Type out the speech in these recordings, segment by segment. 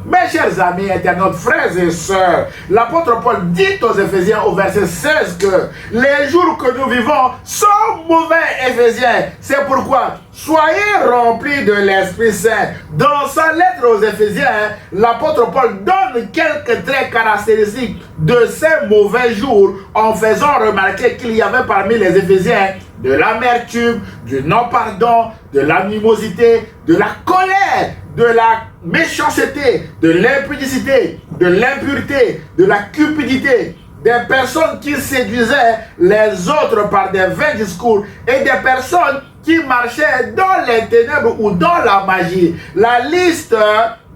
Mes chers amis, internautes, frères et sœurs, l'apôtre Paul dit aux Éphésiens au verset 16 que les jours que nous vivons sont mauvais, Éphésiens. C'est pourquoi soyez remplis de l'Esprit Saint. Dans sa lettre aux Éphésiens, l'apôtre Paul donne quelques traits caractéristiques de ces mauvais jours en faisant remarquer qu'il y avait parmi les Éphésiens de l'amertume, du non-pardon, de l'animosité, de la colère, de la méchanceté, de l'impudicité, de l'impureté, de la cupidité, des personnes qui séduisaient les autres par des vains discours et des personnes qui marchaient dans les ténèbres ou dans la magie. La liste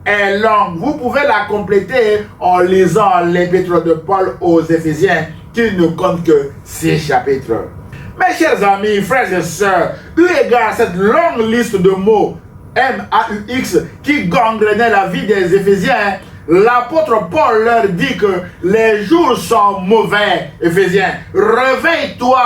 est longue. Vous pouvez la compléter en lisant l'épître de Paul aux Éphésiens qui ne compte que 6 chapitres. Mes chers amis, frères et sœurs, eu égard à cette longue liste de mots M-A-U-X qui gangrenait la vie des Éphésiens, l'apôtre Paul leur dit que les jours sont mauvais, Éphésiens. Réveille-toi,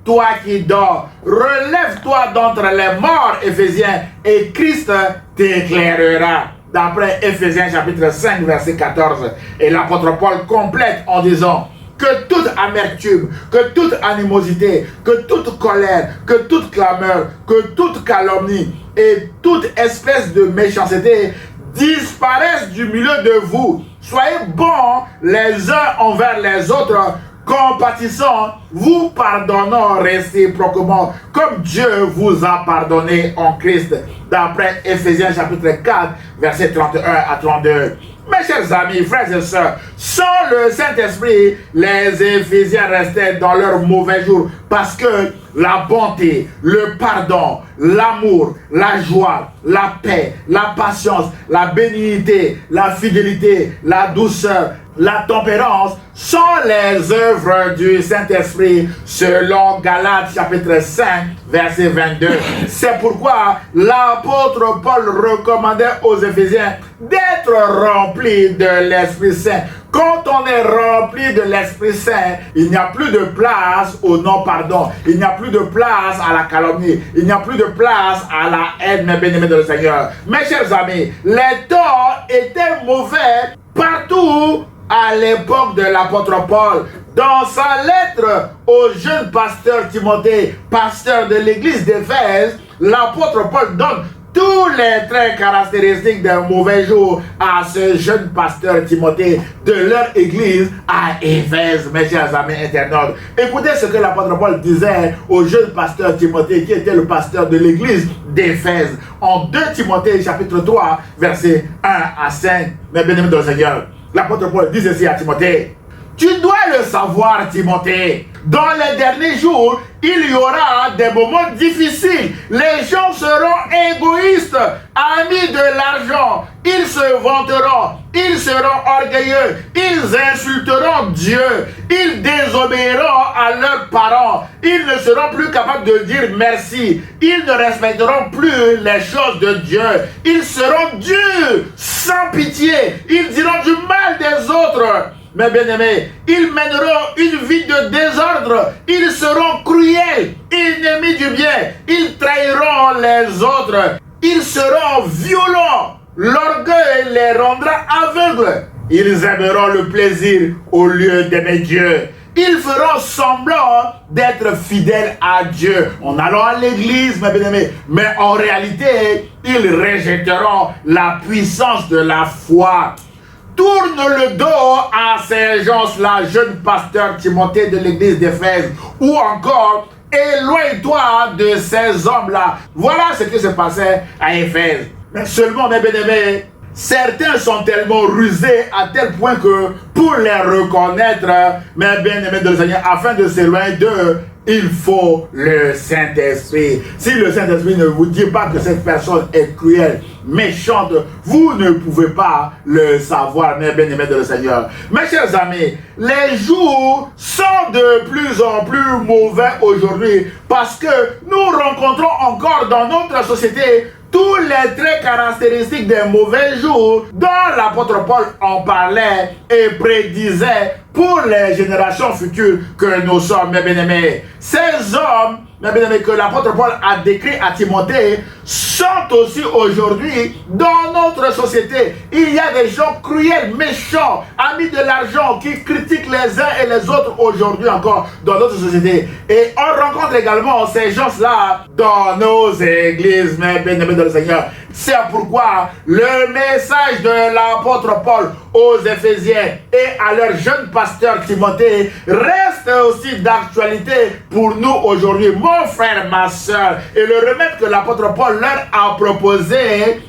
toi qui dors. Relève-toi d'entre les morts, Éphésiens, et Christ t'éclairera. D'après Éphésiens chapitre 5, verset 14. Et l'apôtre Paul complète en disant que toute amertume, que toute animosité, que toute colère, que toute clameur, que toute calomnie et toute espèce de méchanceté disparaissent du milieu de vous. Soyez bons les uns envers les autres, compatissants, vous pardonnant réciproquement, comme Dieu vous a pardonné en Christ. D'après Éphésiens chapitre 4, versets 31 à 32. Mes chers amis, frères et sœurs, sans le Saint-Esprit, les Éphésiens restaient dans leur mauvais jour parce que la bonté, le pardon, l'amour, la joie, la paix, la patience, la bénignité, la fidélité, la douceur, la tempérance sont les œuvres du Saint-Esprit selon Galates chapitre 5 verset 22. C'est pourquoi l'apôtre Paul recommandait aux Éphésiens d'être remplis de l'Esprit Saint. Quand on est rempli de l'Esprit Saint, il n'y a plus de place au non-pardon, il n'y a plus de place à la calomnie, il n'y a plus de place à la haine, mes bien-aimés de le Seigneur. Mes chers amis, les torts étaient mauvais partout à l'époque de l'apôtre Paul. Dans sa lettre au jeune pasteur Timothée, pasteur de l'église d'Éphèse, l'apôtre Paul donne tous les traits caractéristiques d'un mauvais jour à ce jeune pasteur Timothée de leur église à Éphèse, mes chers amis internautes. Écoutez ce que l'apôtre Paul disait au jeune pasteur Timothée qui était le pasteur de l'église d'Éphèse en 2 Timothée chapitre 3 versets 1 à 5. Mes bien-aimés dans le Seigneur, l'apôtre Paul dit ceci à Timothée: tu dois le savoir, Timothée, dans les derniers jours, il y aura des moments difficiles. Les gens seront égoïstes, amis de l'argent. Ils se vanteront, ils seront orgueilleux, ils insulteront Dieu, ils désobéiront à leurs parents, ils ne seront plus capables de dire merci, ils ne respecteront plus les choses de Dieu, ils seront durs, sans pitié, ils diront du mal des autres. Mes bien-aimés, ils mèneront une vie de désordre, ils seront cruels, ennemis du bien, ils trahiront les autres, ils seront violents, l'orgueil les rendra aveugles, ils aimeront le plaisir au lieu d'aimer Dieu. Ils feront semblant d'être fidèles à Dieu en allant à l'église, mes bien-aimés, mais en réalité, ils rejetteront la puissance de la foi. Tourne le dos à ces gens-là, jeune pasteur Timothée de l'église d'Éphèse, ou encore éloigne-toi de ces hommes-là. Voilà ce qui se passait à Éphèse. Mais seulement, mes bien-aimés, certains sont tellement rusés à tel point que pour les reconnaître, mes bien-aimés de le Seigneur, afin de s'éloigner d'eux, il faut le Saint-Esprit. Si le Saint-Esprit ne vous dit pas que cette personne est cruelle, méchante, vous ne pouvez pas le savoir, mes bien-aimés de le Seigneur. Mes chers amis, les jours sont de plus en plus mauvais aujourd'hui parce que nous rencontrons encore dans notre société tous les traits caractéristiques des mauvais jours dont l'apôtre Paul en parlait et prédisait pour les générations futures que nous sommes, mes bien-aimés. Ces hommes mes bien-aimés, que l'apôtre Paul a décrit à Timothée sont aussi aujourd'hui dans notre société. Il y a des gens cruels, méchants, amis de l'argent, qui critiquent les uns et les autres aujourd'hui encore dans notre société. Et on rencontre également ces gens-là dans nos églises, mes bien-aimés dans le Seigneur. C'est pourquoi le message de l'apôtre Paul aux Éphésiens et à leur jeune pasteur Timothée reste aussi d'actualité pour nous aujourd'hui, mon frère, ma soeur. Et le remède que l'apôtre Paul leur a proposé est: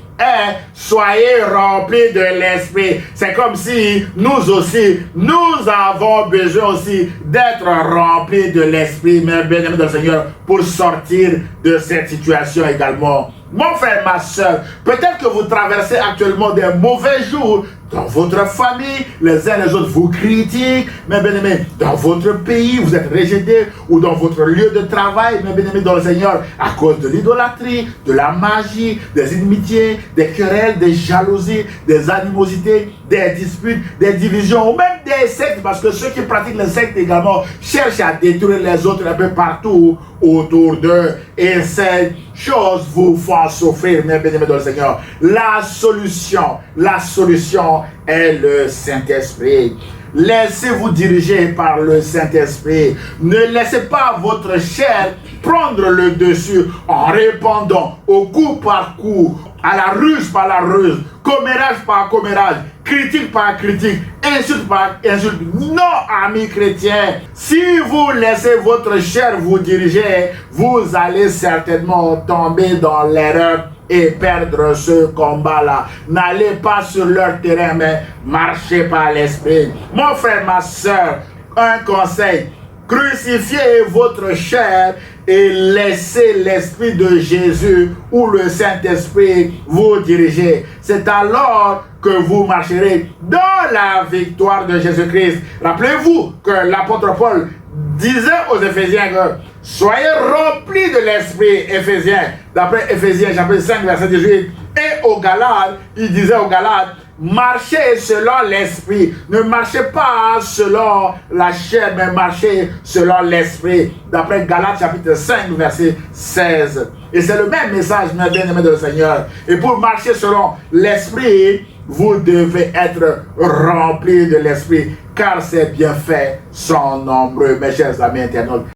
soyez remplis de l'esprit. C'est comme si nous aussi, nous avons besoin aussi d'être remplis de l'esprit, mes bien-aimés dans le Seigneur, pour sortir de cette situation également. Mon frère, ma soeur, peut-être que vous traversez actuellement des mauvais jours dans votre famille, les uns les autres vous critiquent, mes bien-aimés, dans votre pays, vous êtes rejetés, ou dans votre lieu de travail, mes bien-aimés dans le Seigneur, à cause de l'idolâtrie, de la magie, des inimitiés, des querelles, des jalousies, des animosités, des disputes, des divisions, ou même des sectes, parce que ceux qui pratiquent les sectes également cherchent à détruire les autres un peu partout autour d'eux, et ces choses vous font souffrir, mes bien-aimés dans le Seigneur. La solution est le Saint-Esprit. Laissez-vous diriger par le Saint-Esprit. Ne laissez pas votre chair prendre le dessus en répondant au coup par coup, à la ruse par la ruse, commérage par commérage, critique par critique, insulte par insulte. Non, amis chrétiens, si vous laissez votre chair vous diriger, vous allez certainement tomber dans l'erreur et perdre ce combat-là. N'allez pas sur leur terrain, mais marchez par l'esprit. Mon frère, ma soeur, un conseil: crucifiez votre chair et laissez l'Esprit de Jésus ou le Saint-Esprit vous diriger. C'est alors que vous marcherez dans la victoire de Jésus-Christ. Rappelez-vous que l'apôtre Paul disait aux Éphésiens que soyez remplis de l'Esprit, Éphésiens, d'après Éphésiens chapitre 5 verset 18, et aux Galates, il disait aux Galates: marchez selon l'esprit. Ne marchez pas selon la chair, mais marchez selon l'esprit. D'après Galates chapitre 5 verset 16. Et c'est le même message, mes bien-aimés de le Seigneur. Et pour marcher selon l'esprit, vous devez être remplis de l'esprit, car ses bienfaits sont nombreux, mes chers amis internautes.